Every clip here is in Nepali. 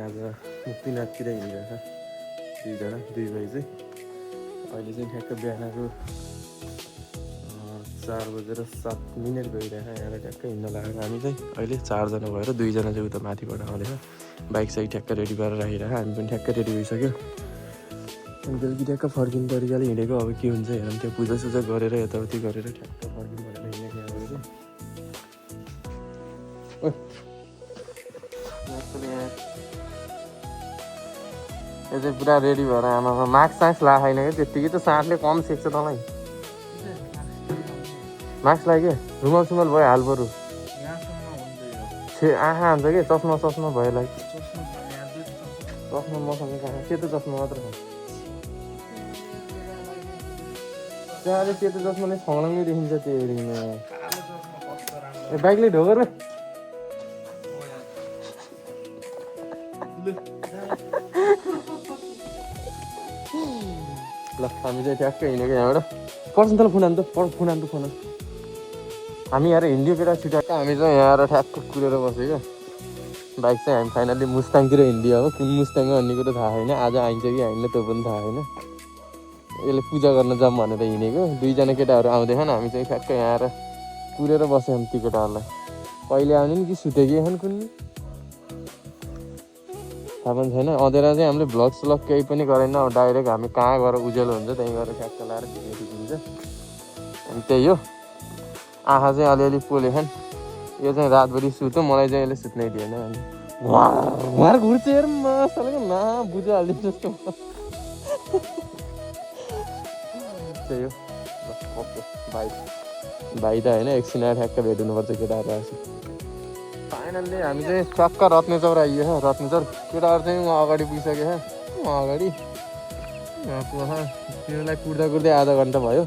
आज मुक्तिनाथतिर हिँडिरहेछ दुईजना 2 भाइ चाहिँ। अहिले चाहिँ ठ्याक्क बिहानको 4:07 गइरहेछ। यहाँबाट ठ्याक्क हिँड्न लागेको हामी चाहिँ अहिले 4 जना भएर 2 जना चाहिँ उता माथिबाट आउँदैछ। बाइक चाहिँ ठ्याक्क रेडी गरेर राखिरहेछ। हामी पनि ठ्याक्क रेडी भइसक्यो। अनि बेलुकी ठ्याक्क फर्किने तरिकाले हिँडेको। अब के हुन्छ हेरौँ। त्यो पूजासुजा गरेर यताउति गरेर ठ्याक्क फर्किनु भनेर हिँडेको यहाँबाट चाहिँ। यो चाहिँ पुरा रेडी भएर आमामा मास्क सास लगाएको छैन क्या। त्यत्तिकै त सासले कम सेक्छ तँलाई। मास्क लाग्यो रुमाल सुमाल भयो हाल बरु आँखा हान्छ कि चस्मा चस्मा भयो लाइक चस्मा मसँग कहाँ सेतो चस्मा मात्र छ त्यहाँ सेतो चस्माले छङ्लङ्गै देखिन्छ त्यो हेरिङमा। ए बाइकले ढोगर ल हामी चाहिँ ठ्याक्कै हिँडेको यहाँबाट। पर्छ त फोन हान्नु त फोन हामी यहाँ हिँड्यो केटा छिटाक्क। हामी चाहिँ यहाँ आएर ठ्याक्क कुरेर बस्यो क्या। बाइक चाहिँ हामी फाइनली मुस्ताङतिर हिँडियो। अब कुन मुस्ताङमा भन्ने कुरो थाहा छैन। आज आइन्छ कि आइन्न त्यो पनि थाहा छैन। यसले पूजा गर्न जाऊँ भनेर हिँडेको। 2 जना केटाहरू आउँदैछन्। हामी चाहिँ ठ्याक्क यहाँ आएर कुरेर बस्यौँ ती केटाहरूलाई। कहिले आउने नि कि सुतेकै छन् कुन थाहा पनि छैन। अँधेरा चाहिँ हामीले भ्लग स्लग केही पनि गरेन। अब डाइरेक्ट हामी कहाँ गएर उज्यालो हुन्छ त्यहीँ गएर ठ्याक्क लाएर भिडियो खिचिन्छ। अनि त्यही हो। आँखा चाहिँ अलिअलि पोलेछन्। यो चाहिँ रातभरि सुत्यो। मलाई चाहिँ यसले सुत्नै दिएन। अनि उहाँ घुर्छ हेर मसलेको न बुझिहाल्दिनु जस्तो त्यही हो। भाइ त होइन एकछिन आएर ठ्याक्क भेट हुनुपर्छ केटाहरू आएपछि। फाइनल्ली हामी चाहिँ ठ्याक्क रत्नेचौर आइयो छ। रत्नेचौर केटाहरू चाहिँ उहाँ अगाडि पुगिसकेको छ। उहाँ अगाडि तिनीहरूलाई कुर्दा कुर्दै आधा घन्टा भयो।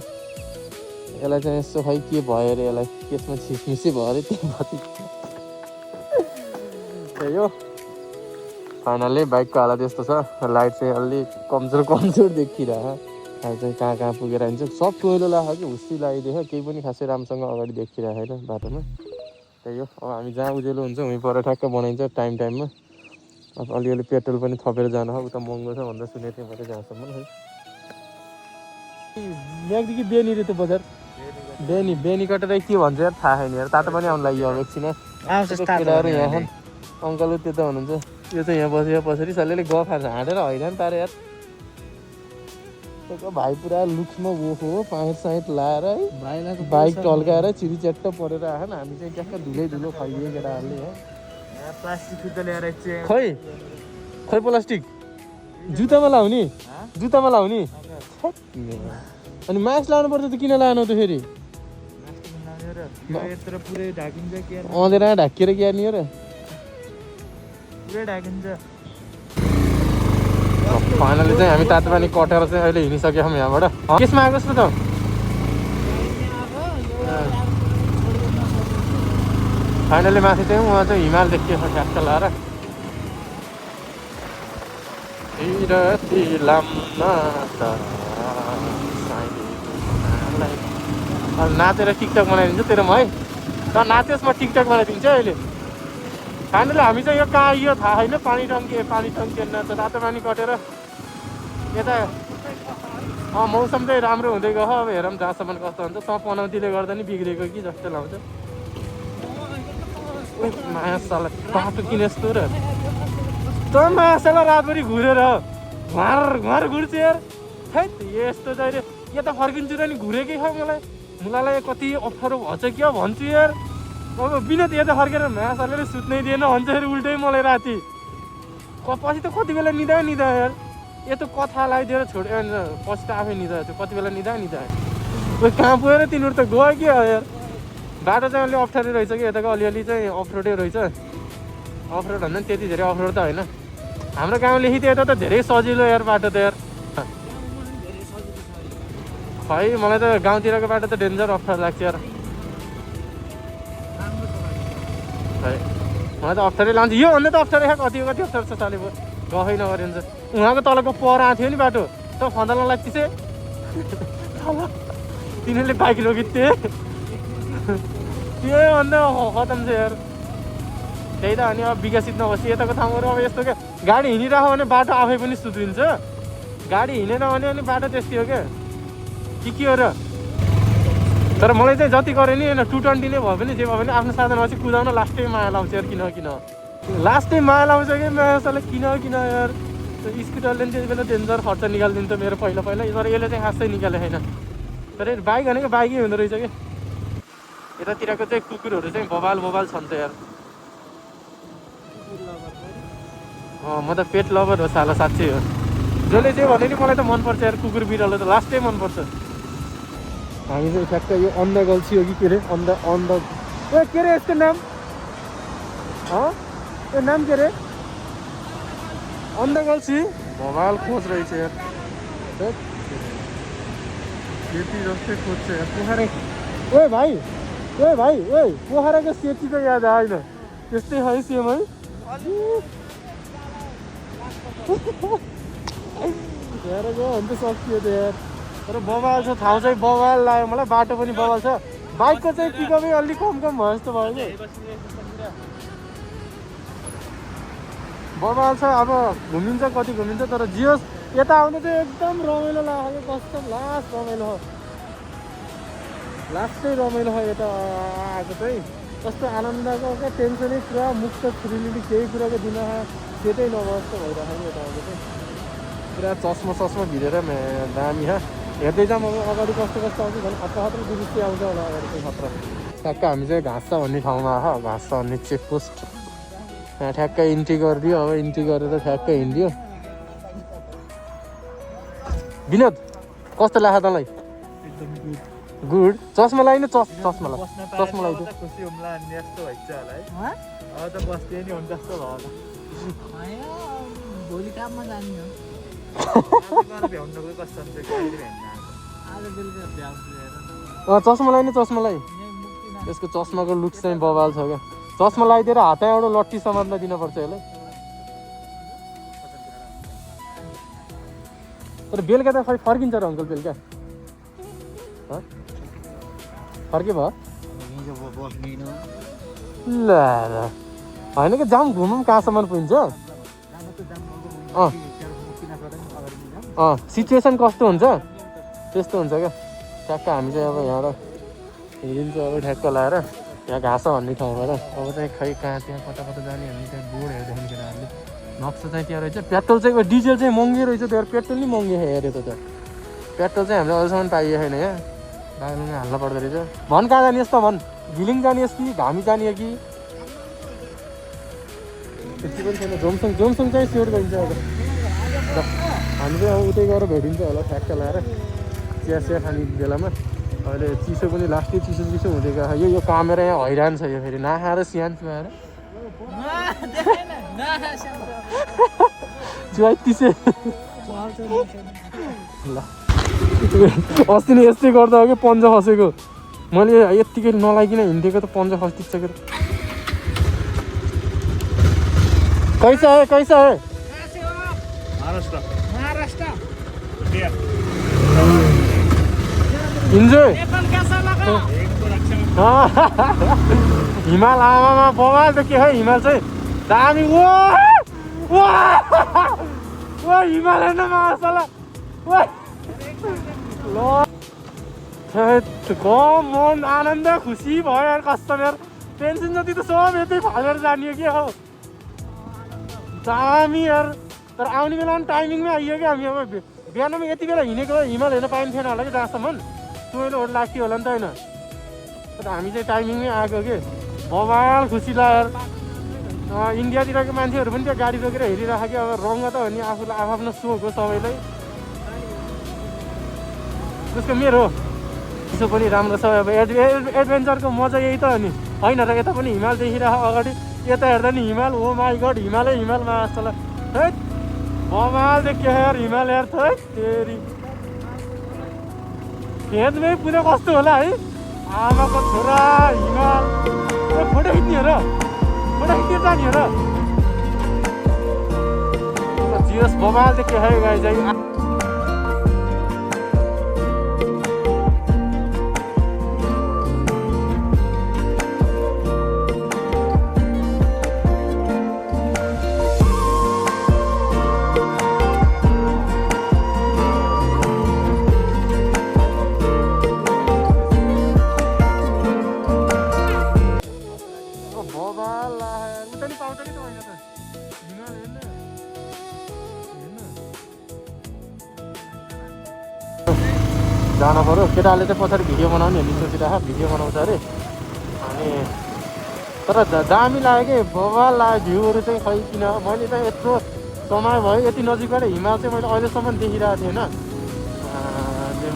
यसलाई चाहिँ यसो खै के भयो अरे यसलाई केसमा छिसमिसी भयो अरे त्यही भयो। त्यही हो। फाइनल्ली बाइकको हालत यस्तो छ। लाइट चाहिँ अलिक कमजोर देखिरहेको। अहिले चाहिँ कहाँ पुगेर हिँड्छ। सब टोइलो लाग्यो कि हुस्सी लगाइदियो। केही पनि खासै राम्रोसँग अगाडि देखिरहेको छैन बाटोमा। त्यही हो। अब हामी जहाँ उज्यालो हुन्छ उहीँ पर ठ्याक्क बनाइन्छ टाइममा। अब अलिअलि पेट्रोल पनि थपेर जानु हो। उता महँगो छ भनेर सुनेको थिएँ मैले जहाँसम्म है। यहाँदेखि बेनी रे त्यो बजार बेनी कटेर के भन्छ यार थाहा छैन यार। तातो पनि आउनु लाग्यो अब एकछिन। केटाहरू यहाँ छन्। अङ्कलहरू त्यता हुनुहुन्छ। यो चाहिँ यहाँ बसेर पछाडि सल्लेले गफ हान्छ हाँडेर हैरान पारे यार। भाइ पुरा लुक्समा गएको हो 5-7 लाएर है। बाइक टल्काएर चिरी च्याट्ट परेर आएन। हामी चाहिँ ट्याक्क धुलो खाइयो केटाहरूले है। प्लास्टिक जुत्ता ल्याएर खै प्लास्टिक जुत्तामा लाउने अनि मास्क लाउनु पर्छ त किन लानु त फेरि अँधेरा ढाकिएर क्या नि र पुरै ढाकिन्छ। फाइनली चाहिँ हामी तातोपानी कटेर चाहिँ अहिले हिँडिसक्यौँ हामी यहाँबाट। केसमा आएको जस्तो त फाइनली माथि चाहिँ उहाँ चाहिँ हिमाल देखियो ठ्याक्क लाएर। नाचेर टिकटक बनाइदिन्छु तेरोमा है। त नाचेस् म टिकटक बनाइदिन्छु अहिले। फाइनली हामी चाहिँ यो कहाँ यो थाहा छैन। पानी टङ्की हेर्न तातो पानी कटेर यता मौसम चाहिँ राम्रो हुँदै गयो। अब हेरौँ जहाँसम्म कस्तो हुन्छ। त पनौतीले गर्दा नि बिग्रेको कि जस्तो लाग्छ। मायासाला बाटो किन यस्तो र त मायासाला रातभरि घुरेर घर घुर्छ यार। खै यस्तो चाहिँ यता फर्किन्छु र नि घुरेकै छ मलाई कति अप्ठ्यारो भन्छ क्या भन्छु यार। अब बिना यता फर्केर मायासाले सुत्नै दिएन भन्छ फेरि उल्टै मलाई राति। पछि त कति बेला निदा यार। यता कथा लगाइदिएर छोड्यो पछि त आफै निदा कति बेला निदा कहाँ पुगेर तिनीहरू त गयो कि यार। बाटो चाहिँ अलि अप्ठ्यारो रहेछ कि यताको अलिअलि चाहिँ अफरोडै रहेछ। अफरोड भन्दा पनि त्यति धेरै अफरोड त होइन। हाम्रो गाउँदेखि त यता त धेरै सजिलो यार बाटो त यार। खै मलाई त गाउँतिरको बाटो त डेन्जर अप्ठ्यारो लाग्छ यार। खै मलाई त अप्ठ्यारै लाग्छ। योभन्दा त अप्ठ्यारो कति अप्ठ्यारो छ चाले गफै नगरिन्छ। उहाँको तलको पर आएको थियो नि बाटो त खँदा लाग्छ तिनीहरूले बाइक रोकिदिए त्योभन्दा खतम छ यार। त्यही त अनि अब विकसित नभएपछि यताको ठाउँहरू अब यस्तो क्या गाडी हिँडिरह्यो भने बाटो आफै पनि सुध्रिन्छ, गाडी हिँडेन भने अनि बाटो त्यस्तै हो क्या के हो र। तर मलाई चाहिँ जति गरे नि होइन 220 नै भयो भने जे भयो भने आफ्नो साधनमा चाहिँ कुदाउन लास्टै माया लाउँछ यार, किन लास्टै माया लाउँछ कि मायाले किन यार। स्कुटरले पनि त्यति बेला डेन्जर खर्च निकालिदिन्छ मेरो पहिला तर यसले चाहिँ खासै निकाले छैन। तर बाइक भनेको बाइकै हुँदो रहेछ कि। यतातिरको चाहिँ कुकुरहरू चाहिँ बबाल छन् त यार। म त पेट लभर हो साला, साँच्चै हो। जसले चाहिँ भने नि मलाई त मनपर्छ यार कुकुर बिरालो त लास्टै मनपर्छ। हामी चाहिँ ठ्याक्क यो अन्ध गल्छी हो कि के अरे अन्ध ए के अरे यसको नाम यो नाम के अरे अन्ध गल्छी भवाल खोज रहेछ यार। सेती जस्तै खोज्छ यार पोखरा। ओए भाइ पोखराको सेती त याद आएन, त्यस्तै है सेम है। यार गयो भने त सकियो त यार। तर बबाल छ, ठाउँ चाहिँ बबाल लाग्यो मलाई, बाटो पनि बबाल छ। बाइकको चाहिँ पिकअपै अलिक कम भयो जस्तो भयो कि। बबाल छ, अब घुमिन्छ कति घुमिन्छ। तर जियोस् यता आउनु चाहिँ एकदम रमाइलो लाग्यो, कस्तो लास्ट रमाइलो हो, लास्टै रमाइलो हो यता आएको चाहिँ। कस्तो आनन्दको क्या, टेन्सनै पुरा मुक्त फ्रिली केही कुराको दिन सेटै नभए जस्तो भइरहेको नि यता आएको चाहिँ। पुरा चस्मा भिरेर दामी हेर्दै जाऊँ अब अगाडि कस्तो आउँछ झन् खतरा दृश्य आउँछ होला अगाडि चाहिँ खतरा। ठ्याक्क हामी चाहिँ घाँस भन्ने ठाउँमा घाँस भन्ने चेकपोस्ट यहाँ ठ्याक्क इन्ट्री गरिदियो। अब इन्ट्री गरेर ठ्याक्क हिँडिदियो। विनोद कस्तो लाग्यो तँलाई? गुड। चस्मा लगाइनु, चस्मा लगाइदियो। खुसी हुम्ला नि यस्तो भइन्छ होला है। अब त बस्दै नि हुन्छ जस्तो भयो होला। भोलि काममा जाने हो। भ्याउनुको कस्तो हुन्छ गाडी भ्याउनु आज बेलुका भ्याउँछु चस्मा लगाइनु, चस्मा लगाइ। यसको चस्माको लुक्स चाहिँ बबाल छ क्या। चस्मा लगाइदिएर हातमा एउटा लट्ठी समात्न दिनुपर्छ यसलाई। तर बेलुका त खै फर्किन्छ र अङ्कल बेलुका फर्के भयो ल होइन कि जाउँ घुमौँ कहाँसम्म पुगिन्छ। सिचुएसन कस्तो हुन्छ त्यस्तो हुन्छ क्या। ठ्याक्क हामी चाहिँ अब यहाँबाट हिँडिन्छ अब ठ्याक्क लाएर यहाँ घाँस भन्ने ठाउँबाट। अब चाहिँ खै कहाँ त्यहाँ कता जाने भन्ने चाहिँ बोर्ड हेर्दाखेरि केटाहरूले नक्सा चाहिँ त्यहाँ रहेछ। पेट्रोल चाहिँ डिजेल चाहिँ महँगै रहेछ त्यहाँ, पेट्रोल नि महँगै हेऱ्यो त पेट्रोल चाहिँ हामीले अहिलेसम्म पाइएको छैन यहाँ, बाग्लुङमा हाल्नु पर्दो रहेछ। भन् कहाँ जाने यस्तो भन्, घिलिङ जाने कि घामी जाने कि त्यति पनि छैन। जोमसङ चाहिँ स्योर गरिन्छ अब हामी चाहिँ अब उतै गएर भेटिन्छ होला ठ्याक्क लगाएर चिया खाने बेलामा। अहिले चिसो पनि लास्टै चिसो हुँदै गयो। यो क्यामेरा यहाँ हैरान छ यो फेरि नखाएर सियान चुहाएर चुहाइतिसे ल। अस्ति नै यस्तै गर्दा हो कि पन्जा खसेको, मैले यत्तिकै नलागिकन हिँडेको त पन्जा खसिसक्यो। कैसा है महाराष्ट्र इन्जोय हिमाल आमामा बबाल त के है हिमाल चाहिँ दामी। हिमाल हेर्न मासला ल मन आनन्द खुसी भयो यार। कस्टमर टेन्सन जति त सब यतै फालेर जाने के हो दामी यार। तर आउने बेला पनि टाइमिङमै आइयो क्या हामी। अब बिहानमा यति बेला हिँडेको हिमाल हेर्न पाइन्थेन होला कि जहाँसम्म टोइलोहरू लाग्थ्यो होला नि त होइन। तर हामी चाहिँ टाइमिङमै आएको के बबाल खुसी लाग्यो। इन्डियातिरको मान्छेहरू पनि त्यो गाडी रोकेर हेरिरहेको कि अब रङ्ग त हो नि आफूलाई आफ्नो सोख हो सबैलाई। त्यसको मेरो त्यसो पनि राम्रो छ। अब एडभेन्चरको मजा यही त हो नि होइन र। यता पनि हिमाल देखिरहेको अगाडि, यता हेर्दा नि हिमाल। ओ माई गड हिमालै हिमालमा जस्तो ल है बबाल देख्यो यार हिमाल यार। थै तेरी खेतमै पुरा कस्तो होला है आमाको छोरा हिमाल। फोटो खिच्ने हो र, फोटो खिच्ने जाने हो र। जियोस् बबाल देख्यो है गाई चाहिँ। जान पऱ्यो केटाले चाहिँ पछाडि भिडियो बनाउने भन्ने सोचिरहेको भिडियो बनाउँछ अरे अनि तर दामी लाग्यो कि बवाल लाग्यो भ्यूहरू चाहिँ खै किन मैले चाहिँ यत्रो समय भयो यति नजिकबाट हिमाल चाहिँ मैले अहिलेसम्म देखिरहेको थिएन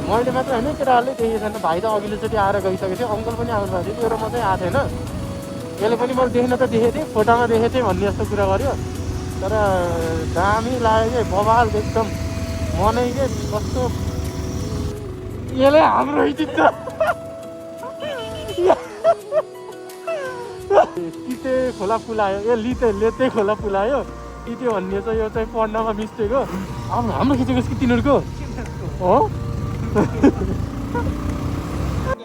मैले मात्र होइन केटाहरूले देखेको छैन भाइ त अघिल्लोचोटि आएर गइसकेको थियो अङ्कल पनि आउनु भएको थियो मेरो मात्रै आएको थिएन यसले पनि मैले देख्न त देखेको थिएँ फोटोमा देखेको थिएँ भन्ने जस्तो कुरा गर्यो तर दामी लाग्यो कि बवाल एकदम मनै के कस्तो यसले हाम्रो जित्छ तिते खोला पुलायो ए लेते खोला पुलायो तिते भन्ने चाहिँ यो चाहिँ पढ्नमा मिस्टेक हो अब हाम्रो खिचेको कि तिनीहरूको हो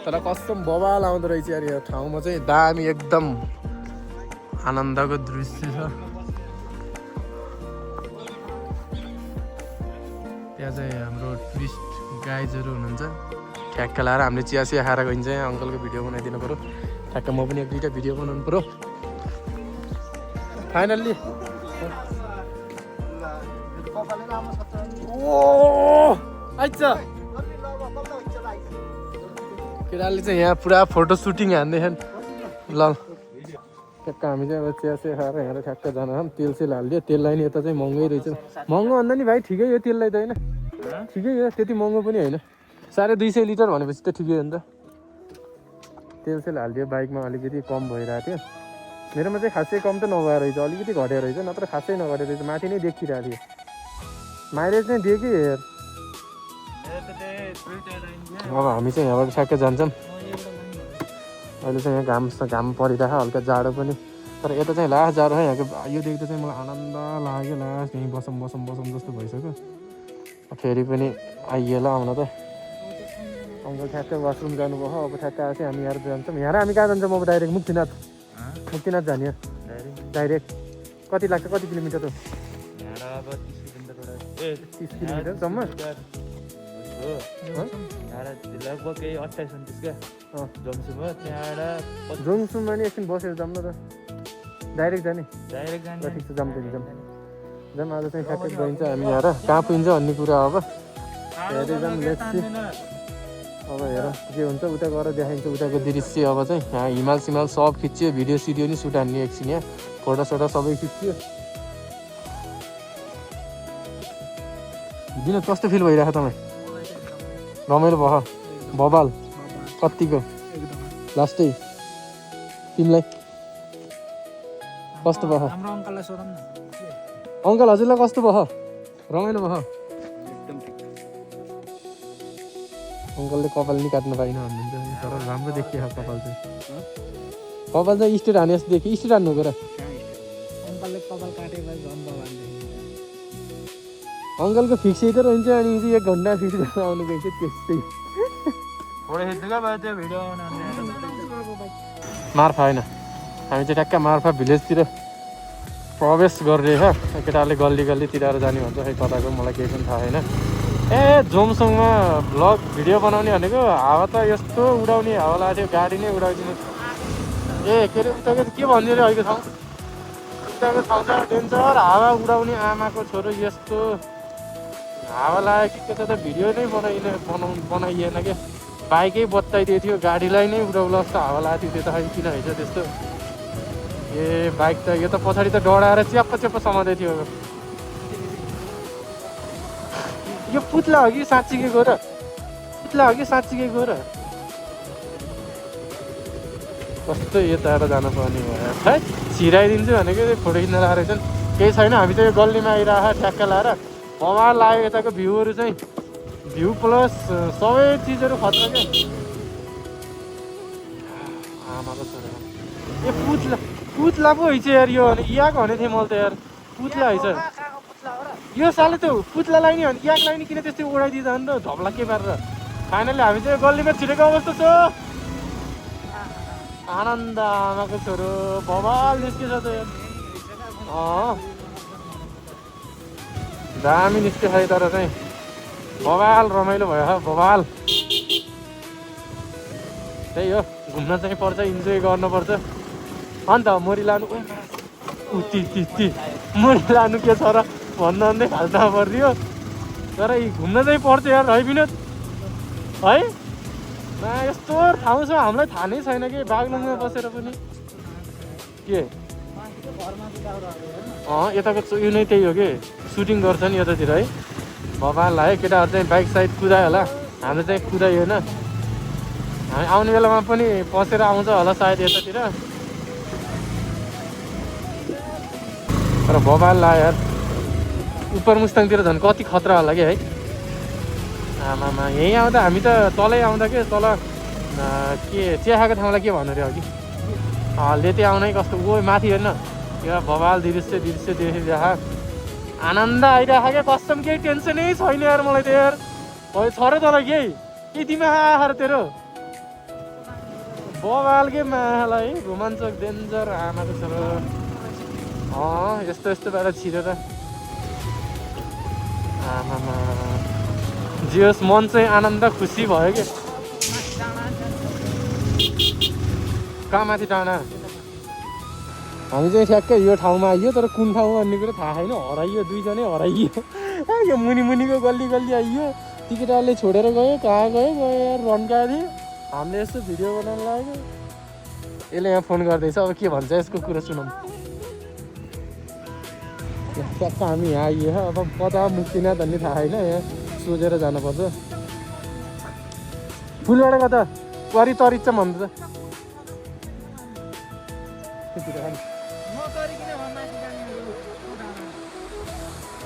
तर कस्तो बवाल आउँदो रहेछ यार यो ठाउँमा चाहिँ दामी एकदम आनन्दको दृश्य छ त्यहाँ चाहिँ हाम्रो टुरिस्ट गाइजहरू हुनुहुन्छ ठ्याक्क लाएर हामीले चिया सिया खाएर गइन्छ अङ्कलको भिडियो बनाइदिनु पऱ्यो ठ्याक्क म पनि एक दुईवटा भिडियो बनाउनु पऱ्यो फाइनल्ली केटाले चाहिँ यहाँ पुरा फोटो सुटिङ हान्दैछन् ल ठ्याक्क हामी चाहिँ अब चिया सिया खाएर यहाँ ठ्याक्क जान तेल सेल हालिदियो तेललाई नि यता चाहिँ महँगै रहेछ महँगो भन्दा नि भाइ ठिकै हो तेललाई त होइन ठिकै हो त्यति महँगो पनि होइन 250 लिटर भनेपछि त ठिकै हो नि त तेल सेल हालिदियो बाइकमा अलिकति कम भइरहेको थियो मेरोमा चाहिँ खासै कम त नभएर रहेछ अलिकति घटेर रहेछ नत्र खासै नघटेर रहेछ माथि नै देखिरहेको थियो माइलेज नै दियो कि हेर अब हामी चाहिँ यहाँबाट ठ्याक्क जान्छौँ अहिले चाहिँ यहाँ घाम परिरहेको हल्का जाडो पनि तर यता चाहिँ लास्ट जाडो है यहाँको यो देख्दा चाहिँ मलाई आनन्द लाग्यो लास्ट यहीँ बसौँ जस्तो भइसक्यो फेरि पनि आइएला आउन त अङ्कल ठ्याक्क वासरुम जानुभयो अब ठ्याक्क आएपछि हामी यहाँ जान्छौँ यहाँ हामी कहाँ जान्छौँ अब डाइरेक्ट मुक्तिनाथ जाने डाइरेक्ट कति लाग्छ कति किलोमिटर हो 30 किलोमिटर जम्मा लगभग 28-29 क्या जोङसुमा त्यहाँबाट जोङसुममा नि एकछिन बसेर जाऊँ न त डाइरेक्ट जाने ठिक छ जाऊँ आज चाहिँ ठ्याक्कै गइन्छ हामी यहाँ कहाँ पुगिन्छ भन्ने कुरा अब हेर्दै जाऊँ अब हेर के हुन्छ उता गएर देखाइन्छ उताको दृश्य अब चाहिँ यहाँ हिमाल सिमाल सब खिच्यो भिडियो सिडियो नि सुट हान्ने एकछिन यहाँ फोटोसोटो सबै खिच्यो दिन कस्तो फिल भइरहेको तपाईँ रमाइलो भयो बबाल कतिको लास्टै तिमीलाई कस्तो भयो अङ्कल हजुरलाई कस्तो भयो रमाइलो भयो अङ्कलले कपाल नि काट्नु पाइन भन्नुहुन्छ तर राम्रो देखियो कपाल चाहिँ स्टेट हाने जस्तो देखियो स्टेट हान्नु गएर अङ्कलको फिक्सै त रहन्छ अनि 1 घन्टा फिक्स गरेर आउनु गइन्छ त्यस्तै मार्फा होइन हामी चाहिँ ट्याक्क मार्फा भिलेजतिर प्रवेश गरिरहेछ केटाले गल्ली तिरेर जाने भन्छ खै कताको मलाई केही पनि थाहा छैन ए जोमसङमा भ्लग भिडियो बनाउने भनेको हावा त यस्तो उडाउने हावा लागेको थियो गाडी नै उडाइदिनु ए के अरे उताको के भन्यो अरे अहिलेको ठाउँ उताको ठाउँ त डेन्जर हावा उडाउने आमाको छोरो यस्तो हावा लाग्यो कि त भिडियो नै बनाइएन क्या बाइकै बत्ताइदिएको थियो गाडीलाई नै उडाउला जस्तो हावा लागेको थियो त्यो त खै किन हैछ त्यस्तो ए बाइक त यो त पछाडि त डढाएर च्याप्प समाउँदै थियो यो पुत्ला हो कि साँच्चीकै गएर कस्तो यताबाट जानुपर्ने भयो है छिराइदिन्छु भनेको फोटो खिच्न लगाएर रहेछन् केही छैन हामी चाहिँ यो गल्लीमा आइरहेको ठ्याक्क लाएर बवाल लाग्यो यताको भ्यूहरू चाहिँ भ्यू प्लस सबै चिजहरू खतरा क्या आमाको छोरा ए पुत्ला पो हैछ यार यो याक भने थिएँ मैले त यार पुत्ला हैछ यो साले त पुत्लालाई नि भने याकलाई नि किन त्यस्तै उडाइदिँदा नि त झप्ला के पारेर फाइनली हामी चाहिँ गल्लीमा छिरेको अवस्था छ आनन्द आमाको छोरो बवाल निस्केछ त यार दामी निस्केछ तर चाहिँ बवाल रमाइलो भयो बवाल त्यही हो घुम्न चाहिँ पर्छ इन्जोय गर्नुपर्छ अन्त मोरी लानु मोरी लानु के छ र भन्दै खाल्टा परिदियो तर घुम्न चाहिँ पर्छ यार है विनोद है यस्तो ठाउँ छ हामीलाई थाहा नै छैन कि बागलुङमा बसेर पनि के यताको यो नै त्यही हो कि सुटिङ गर्छ नि यतातिर है भगवान्ला है केटाहरू चाहिँ बाइक साइड कुदायो होला हाम्रो चाहिँ कुदाइएन हामी आउने बेलामा पनि पसेर आउँछ होला सायद यतातिर तर भगवान्ला यार उपर मुस्ताङतिर झन् कति खतरा होला कि है आमामा यहीँ आउँदा हामी त तलै आउँदा के तल के चिया खाएको ठाउँलाई के भन्नु अरे अघि लेते आउनै कस्तो ओ माथि हेर्न यो भवाल दृश्य देखिरहेको आनन्द आइरहेको क्या कसम केही टेन्सनै छैन यार मलाई त यार छ र तर केही दिमाग आएर तेरो बवाल के मालाई रोमाञ्चक डेन्जर आमाको छोरो यस्तो बेला छिरेर आमामा जियोस् मन चाहिँ आनन्द खुसी भयो कि कहाँ माथि टाढा हामी चाहिँ ठ्याक्कै यो ठाउँमा आइयो तर कुन ठाउँमा भन्ने कुरो थाहा छैन हराइयो दुईजनै हराइयो यो मुनिको गल्ली आइयो टिकटरले छोडेर गयो कहाँ गयो यार रन्काएको थियो हामीले यस्तो भिडियो बनाउनु लाग्यो यसले यहाँ फोन गर्दैछ अब के भन्छ यसको कुरा सुनौँ ट्याक्क हामी यहाँ आइयो अब कता मुक्तिनाथ भन्ने थाहा छैन यहाँ सोचेर जानुपर्छ फुलबाट कता तरिच भन्नु त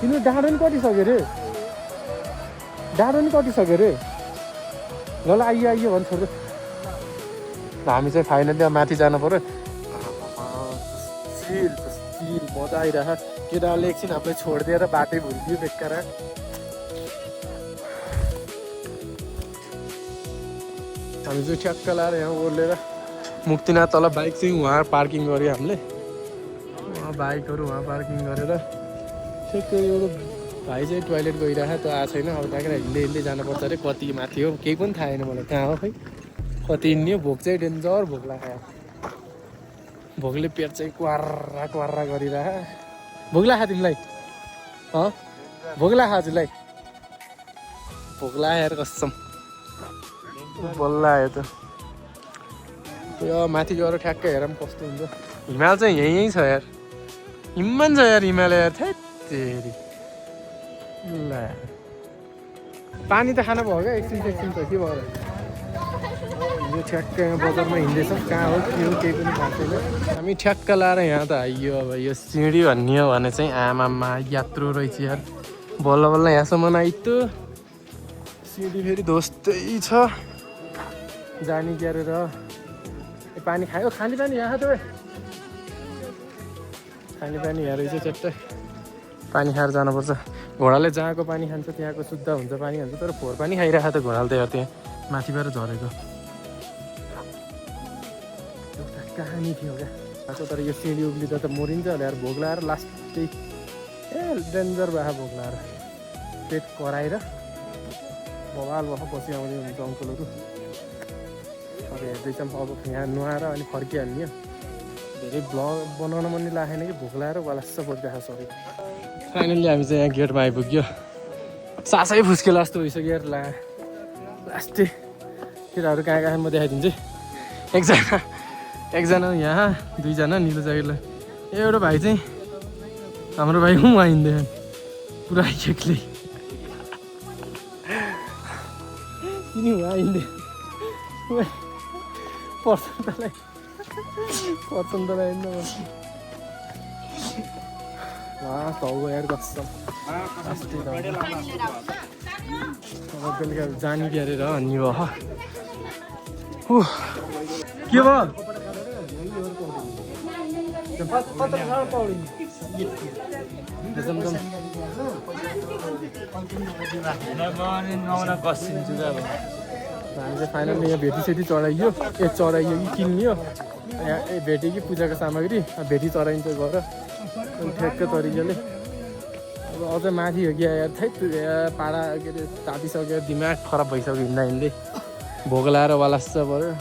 तिम्रो डाँडो नि कटिसक्यो रे ल आइयो भन्छ छोड्दै हामी चाहिँ फाइनली अब माथि जानु पर्यो चिल मजा आइरह केटाहरूले एकछिन हामीलाई छोडिदिएर बाटै भुलिदियो बेकार हामी चाहिँ ठ्याक्क लाएर यहाँ ओर्लेर मुक्तिनाथ तल बाइक चाहिँ उहाँ पार्किङ गऱ्यो हामीले बाइकहरू उहाँ पार्किङ गरेर ठ्याक्कै एउटा भाइ चाहिँ टोइलेट गइरहेको त आएको छैन अब त्यहाँबाट हिँड्दै जानुपर्छ अरे कति माथि हो केही पनि थाहा छैन मलाई कहाँ हो खै कति हिँड्ने भोक चाहिँ डेन्जर भोक लाग्यो भोकले पेट चाहिँ क्वार्रा गरिरह भोक लाग्यो तिमीलाई भोक लाग्यो हजुरलाई भोक लाग्यो यार कसम बल्ल आयो त यो माथि गएर ठ्याक्कै हेरौँ कस्तो हुन्छ हिमाल चाहिँ यहीँ छ यार हिम्मन छ यार हिमालय यार थेरी ल पानी त खानु भयो क्या एकछिन त के भयो यो ठ्याक्कै बजारमा हिँड्दैछौँ कहाँ हो के हो केही पनि थाहा छैन हामी ठ्याक्क लाएर यहाँ त आइयो अब यो सिँढी भन्ने हो भने चाहिँ आमामा यात्रु रहेछ यार बल्ल यहाँसम्म आइतो सिँढी फेरि दोस्तै छ जानी क्यारेर पानी खायो खाने पानी यहाँ त खाने पानी यहाँ रहेछ चट्टै पानी खाएर जानुपर्छ घोडाले जहाँको पानी खान्छ त्यहाँको शुद्ध हुन्छ पानी खान्छ तर फोहोर पानी खाइरहेको त घोडाले त यार त्यहाँ माथिबाट झरेको एउटा कहानी थियो क्या तर यो सिँढी उक्लिँदा त मरिन्छ होला यार भोक लगाएर लास्टै डेन्जर भए भोक लगाएर पेट कराएर बवाल पछि आउने हुन्छ अङ्कलहरू अब हेर्दैछौँ अब यहाँ नुहाएर अनि फर्किहाल्ने धेरै भ्लग बनाउन मन लागेन कि भोक लगाएर वालास्स बसिरहेको सबै फाइनल्ली हामी चाहिँ यहाँ गेटमा आइपुग्यो सासै फुस्केला जस्तो भइसक्यो यार लास्टै केटाहरू कहाँ कहाँ म देखाइदिन्छु एकजना यहाँ दुईजना निलो ज्याकेटलाई एउटा भाइ चाहिँ हाम्रो भाइ उहाँ हिँड्दै पुरा एक्लै किन उहाँ हिँड्दै पर्सन्तलाई हिँड्नु लास्ट हौ यार कसम बेलुका जानी क्यारेर भन्ने भयो के भयो हामी चाहिँ फाइनली यहाँ भेटीसेटी चढाइयो चढाइयो कि किनियो यहाँ भेट्यो कि पूजाको सामग्री भेटी चढाइन्छ गएर ठ्याक्क तरिकाले अब अझ माथि हो कि यार थै पाडा के अरे तातिसक्यो दिमाग खराब भइसक्यो हिँड्दै भोक लगाएर वालास्छ पऱ्यो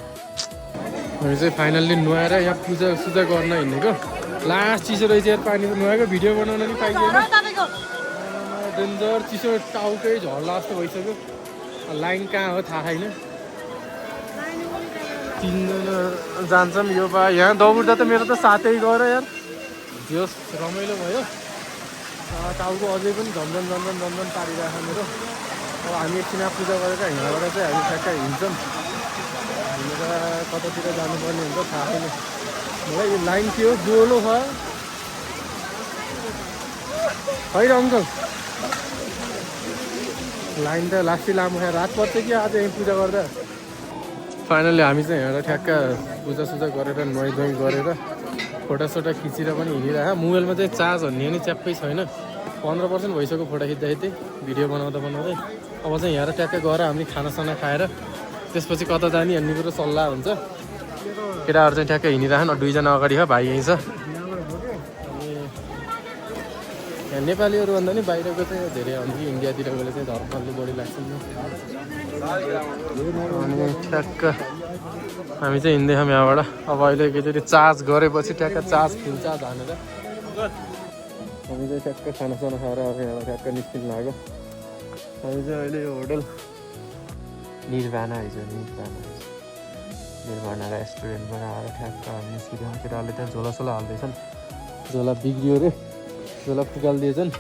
हामी चाहिँ फाइनल्ली नुहाएर यहाँ पूजा गर्न हिँडेको लास्ट चिसो रहेछ यार पानी नुहाएको भिडियो बनाउन नि पाइँदैन डेन्जर चिसो टाउकै झर्ला जस्तो भइसक्यो लाइन कहाँ हो थाहा छैन चिन्दैन जान्छौँ यो बा यहाँ दौड्दा त मेरो त साथै गएर यार जोस् रमाइलो भयो टाउको अझै पनि झन्झन पारिरहेको मेरो अब हामी एकछिन पूजा गरेर यहाँबाट चाहिँ हामी ठ्याक्कै हिँड्छौँ हिँडेर कतातिर जानुपर्ने हुन्छ थाहा छैन मलाई यो लाइन के हो गोलो भयो होइन अङ्कल लाइन त लास्टै लामो खायो रात पर्छ कि आज यहीँ पूजा गर्दा फाइनली हामी चाहिँ यहाँ ठ्याक्क पूजासुजा गरेर नुहाइधुवाइ गरेर फोटोसोटो खिचेर पनि हिँडिरहेको मोबाइलमा चाहिँ चार्ज भन्ने नि च्याप्पै छैन 15% भइसक्यो फोटो खिच्दाखेरि भिडियो बनाउँदै अब चाहिँ यहाँ ट्याक्कै गएर हामी खानासाना खाएर त्यसपछि कता जाने भन्ने कुरो सल्लाह हुन्छ केटाहरू चाहिँ ठ्याक्कै हिँडिरहेको दुईजना अगाडि छ भाइ यहीँ छ यहाँ नेपालीहरू भन्दा नि बाहिरको चाहिँ धेरै हुन्छ इन्डियातिर गएर चाहिँ धर्मले बढी लाग्छ अनि ठ्याक्क हामी चाहिँ हिँड्दैछौँ यहाँबाट अब अहिले एकचोटि चार्ज गरेपछि ट्याक्क चार्ज फुल चार्ज हानेर हामी चाहिँ ट्याक्क खानासाना खाएर अब यहाँबाट ट्याक्क निस्किनु लाग्यो हामी चाहिँ अहिले यो होटल निर्वाणा निर्वाणा रेस्टुरेन्टबाट आएर ठ्याक्क हामी निस्किँदैछौँ केटाहरूले त्यहाँ झोलासोला हाल्दैछन् झोला बिग्रियो अरे झोला फुकालिदिएछन्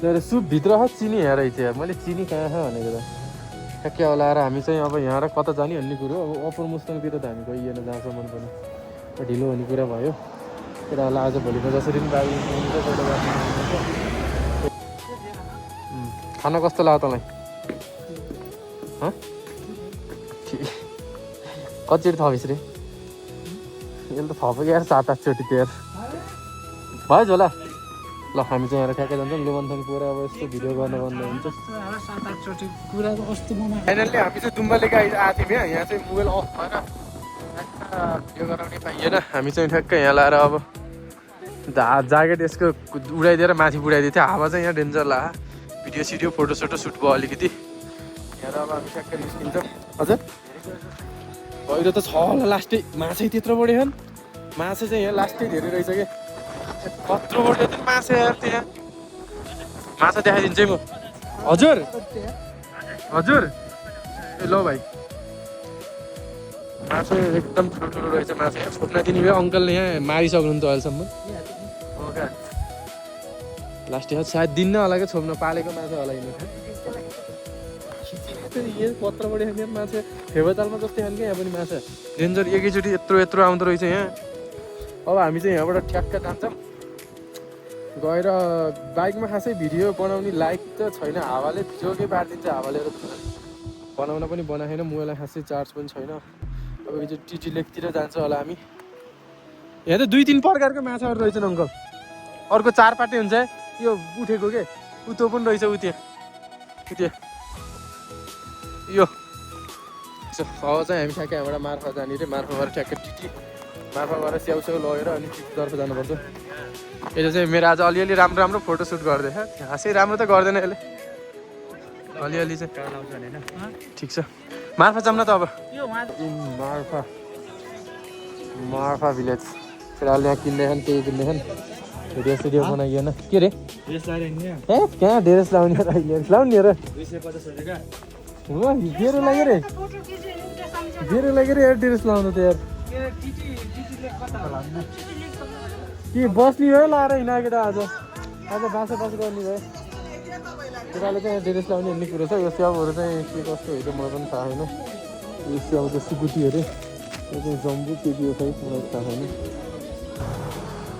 तर सुपभित्र चिनी यहाँ रहेछ यार मैले चिनी कहाँ भनेको त ठ्याक्कै हलाएर हामी चाहिँ अब यहाँ र कता जाने भन्ने कुरो अब अप्पर मुस्ताङतिर त हामी गइएन जहाँसम्म पनि ढिलो हुने कुरा भयो केटाहरूलाई आज भोलिको जसरी पनि बाहिर खाना कस्तो लाग्यो तँलाई कतिचोटि थपिस् रे यसले त थपेको यार 7-8 चोटि त्यो यार भयो झोला ल हामी चाहिँ यहाँ ठ्याक्कै जान्छौँ लुमन्थन पुरा अब यस्तो भिडियो गर्न हुन्छ फाइनल्ली हामी चाहिँ दुम्बालेको आएको थियौँ यहाँ चाहिँ मोबाइल अफ भएर भिडियो गराउने पाइएन हामी चाहिँ ठ्याक्कै यहाँ लाएर अब ज्याकेट यसको उडाइदिएर माथि बुढाइदिएको थियो हावा चाहिँ यहाँ डेन्जर लाग्यो भिडियो सिडियो फोटोसोटो सुट भयो अलिकति यहाँ अब हामी ठ्याक्कै निस्किन्छौँ हजुर अहिले त छ होला लास्टै माछै त्यत्रो बढ्यो माछा चाहिँ यहाँ लास्टै धेरै रहेछ क्या कत्रो बढ्यो त्यो माछा यार त्यहाँ माछा देखाइदिन्छु है म हजुर हजुर ए ल भाइ माछा एकदम ठुलो रहेछ माछा यहाँ छोप्न दिने भयो अङ्कलले यहाँ मारिसक्नुहुन्छ अहिलेसम्म लास्ट सायद दिन्न होला क्या छोप्न पालेको माछा होला यिनीहरू पत्र बढी माछा फेवातालमा जस्तै खाने क्या यहाँ पनि माछा डेन्जर एकैचोटि यत्रो आउँदो रहेछ यहाँ अब हामी चाहिँ यहाँबाट ठ्याक्क जान्छौँ गएर बाइकमा खासै भिडियो बनाउने लाइक त छैन हावाले जोकै पारिदिन्छ हावाले बनाउन पनि बनाएन मोबाइलमा खासै चार्ज पनि छैन अब यो चाहिँ टिटी लेकतिर जान्छ होला हामी यहाँ त 2-3 प्रकारको माछाहरू रहेछन् अङ्कल अर्को 4 पाटे हुन्छ यो उठेको के उतो पनि रहेछ उति यो अब चाहिँ हामी ठ्याक्कै यहाँबाट मार्फा जाने रे मार्फा गएर ठ्याक्कै टिटी मार्फा गएर स्याउ लगेर अनि टिटीतर्फ जानुपर्छ यसले चाहिँ मेरो आज अलिअलि राम्रो फोटोसुट गर्दैछ खासै राम्रो त गर्दैन यसले अलिअलि चाहिँ ठिक छ मार्फा जाऊँ न त अब मार्फा भिलेज फिलहाल यहाँ किन्दैछन् केही किन्दैछन् भिडियो सिडियो बनाइएन के रे कहाँ ड्रेस लाउने लाउने र गेरो लाग्यो रे यार ड्रेस लाउनु त यार के बस्ने भयो लाएर हिँडायो केटा आज बास गर्ने भयो केटाले चाहिँ ड्रेस लाउने भन्ने कुरो छ यो स्याउहरू चाहिँ के कस्तो हुन्छ मलाई पनि थाहा छैन यो स्याउ त सुकुटी अरे यो चाहिँ जम्बु के हो खै मलाई थाहा छैन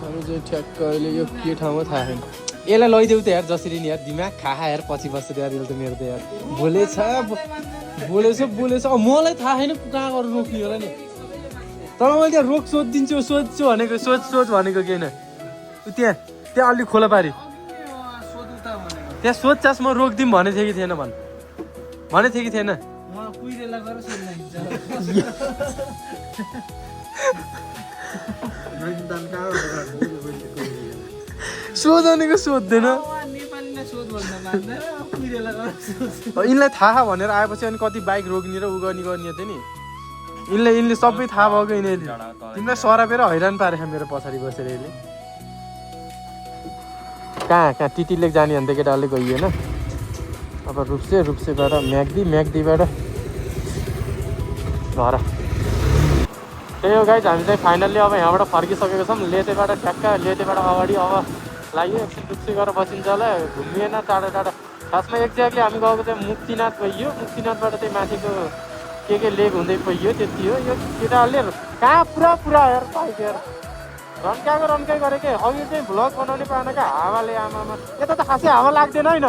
हामी चाहिँ ठ्याक्क अहिले यो के ठाउँमा थाहा छैन यसलाई लैदेऊ त यार जसरी नि यार दिमाग खा यार पछि बस्छ यार यसले त मेरो त यार बोलेछ मलाई थाहा छैन कहाँ गरेर रोक्ने होला नि तर मैले त्यहाँ रोक सोधिदिन्छु सोध्छु भनेको सोच भनेको के होइन त्यहाँ अलिक खोला पारी त्यहाँ सोध्छास् म रोकिदिउँ भने थियो कि थिएन भने थियो कि थिएन सोधनेको सोध्दैन यिनलाई थाहा भनेर आएपछि अनि कति बाइक रोक्ने र उ गर्ने थियो नि यिनले सबै थाहा भएको यिनीहरूले तिमीलाई सरापेर हैरान पारेछ मेरो पछाडि बसेर यसले कहाँ टिटी लेक जाने भने त केटाहरूले गइएन अब रुप्सेबाट म्याग्दीबाट घर। त्यही हो गाइज, हामी चाहिँ फाइनल्ली अब यहाँबाट फर्किसकेको छौँ। लेतेबाट लेतेबाट अगाडि अब लाग्यो। एकछिन रुप्से गएर बसिन्छ होला, घुमिएन टाढा टाढा। खासमा एक्ज्याक्टली हामी गएको चाहिँ मुक्तिनाथ गइयो। मुक्तिनाथबाट चाहिँ माथिको के लेक हुँदै गइयो, त्यति हो। यो केटाहरूले कहाँ पुरा हेर बाइक हेर रन्काइ गरेकै। अघि चाहिँ भ्लग बनाउने पाएन क्या हावाले, आमामा। यता त खासै हावा लाग्दैन होइन,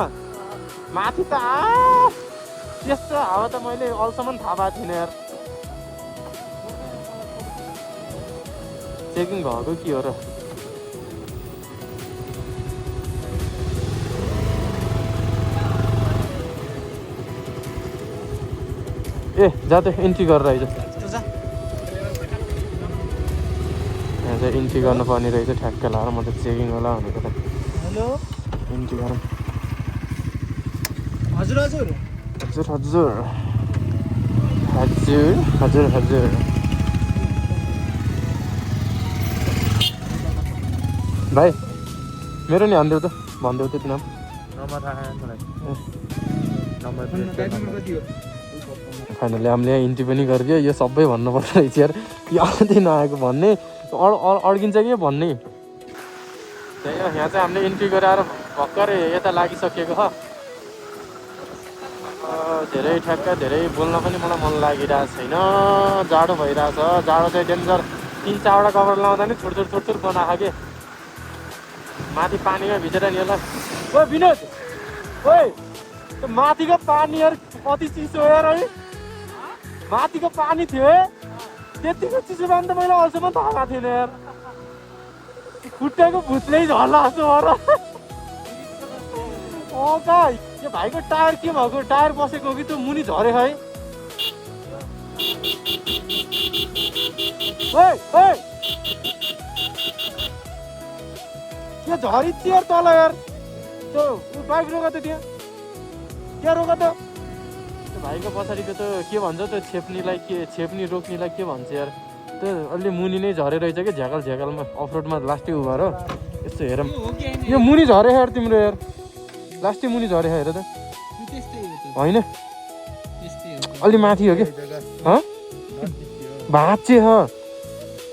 माथि त त्यस्तो हावा त मैले अहिलेसम्म थाहा पाएको थिइनँ यार। चेकिङ भएको के हो र? ए जा त इन्ट्री गरेर आइज। यहाँ चाहिँ इन्ट्री गर्नुपर्ने रहेछ ठ्याक्क लाएर। म त चेकिङ होला भनेको त। हेलो इन्ट्री गरौँ। हजुर हजुर हजुर हजुर हजुर हजुर हजुर भाइ मेरो नि हानिदेऊ त, भनिदेऊ त्यति नाम। नम्बर थाहा छैन मलाई। नम्बर कति हो? फाइनली हामीले यहाँ इन्ट्री पनि गरिदियो। यो सबै भन्नुपर्छ रहेछ यार, यो आउँदै नआएको भन्ने अड्किन्छ कि भन्ने। त्यही हो, यहाँ चाहिँ हामीले इन्ट्री गराएर भर्खरै यता लागिसकेको छ। धेरै ठ्याक्क धेरै बोल्न पनि मलाई मन लागिरहेको छैन, जाडो भइरहेछ। जाडो चाहिँ डेन्जर। 3-4वटा कभर लाउँदा नि छुट बनाएको कि माथि पानीमा भिजेर नि होला। ओ विनोद, ओइ त्यो माथिको पानी यार कति चिसो यार है। माथिको पानी थियो त्यतिको चिसो पानी त मैले अहिलेसम्म थाहा भएको थिएन यार। खुट्टाको भुत्लै झर्ला जस्तो भएर। कहाँ यो भाइको टायर के भएको? टायर बसेको कि त्यो मुनि झऱ्यो है। ओइ ओइ के झरी चियर तल यार। त्यो बाइक रोक त, त्यहाँ क्या रोक त? त्यो भाइको पछाडिको त के भन्छ त्यो छेप्नी रोक्नेलाई के भन्छ यार? त्यो अलि मुनि नै झरे रहेछ कि झ्याकलमा अफरोडमा लास्टै उभार हो। यस्तो हेरौँ, यो मुनि झरे यार तिम्रो यार, लास्टै मुनि झरे हेर त। होइन अलि माथि हो कि भाँचे ह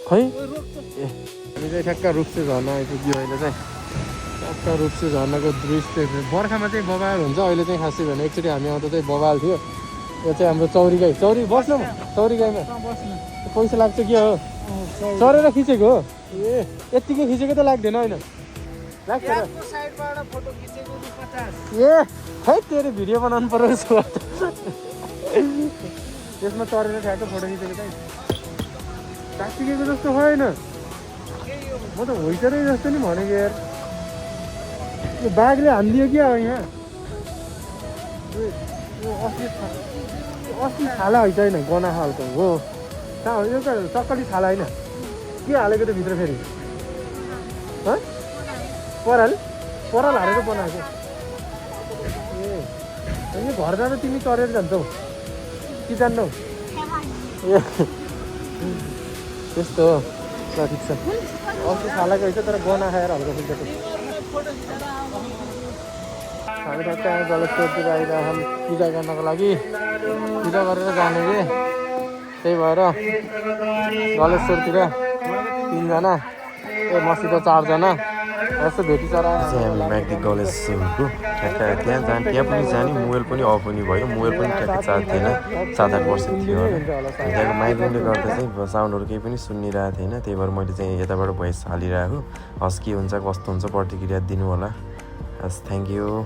खै। ए हामी चाहिँ ठ्याक्क रुप्से झर्ना आइपुग्यो अहिले चाहिँ। ठ्याक्क रुप्से झर्नाको दृश्य बर्खामा चाहिँ बबाल हुन्छ। अहिले चाहिँ खासै भने एकचोटि हामी आउँदा चाहिँ बबाल थियो। यो चाहिँ हाम्रो चौरी गाई। बस्नु चौरी गाईमा पैसा लाग्छ के हो? चरेर खिचेको हो? ए यत्तिकै खिचेको त लाग्दैन होइन? लाग्छ र? ए खै तेरो भिडियो बनाउनु पर्यो यसो। त्यसमा चरेर ठ्याक्क फोटो खिचेको चाहिँ काटिएको जस्तो होइन। म त होइटरै जस्तो नि भनेको यार। यो बाघले हानिदियो क्या हो यहाँ। अस्ति छाला होइन होइन, गना खालको हो। कहाँ हो यो? त सक्कली छाला होइन, के हालेको त भित्र फेरि? पराल हालेर बनाएको। ए यो घर जाँदा तिमी चरेर जान्छौ कि जान्नौ? ए त्यस्तो हो। ल ठिक छ। अस्ति छालाको रहेछ तर गना खाएर हल्का फुल्का। हामी त त्यहाँ गलेश्वरतिर आइरहेछौँ पूजा गर्नको लागि। पूजा गरेर जाने कि त्यही भएर गलेश्वरतिर 3जना, मसित 4जना यस्तो भेटी चरा चाहिँ हामी म्याग्दी गलेश्वरको ठ्याक्क त्यहाँ पनि जाने। मोबाइल पनि अफ पनि भयो। मोबाइल पनि ठ्याक्क चार्ज थिएन, 7-8 वर्ष थियो। त्यहाँको माइग्रेनले गर्दा चाहिँ साउन्डहरू केही पनि सुनिरहेको थिएन। त्यही भएर मैले चाहिँ यताबाट भोइस हालिरहेको। हस् के हुन्छ कस्तो हुन्छ प्रतिक्रिया दिनु होला। हस् थ्याङ्क यू।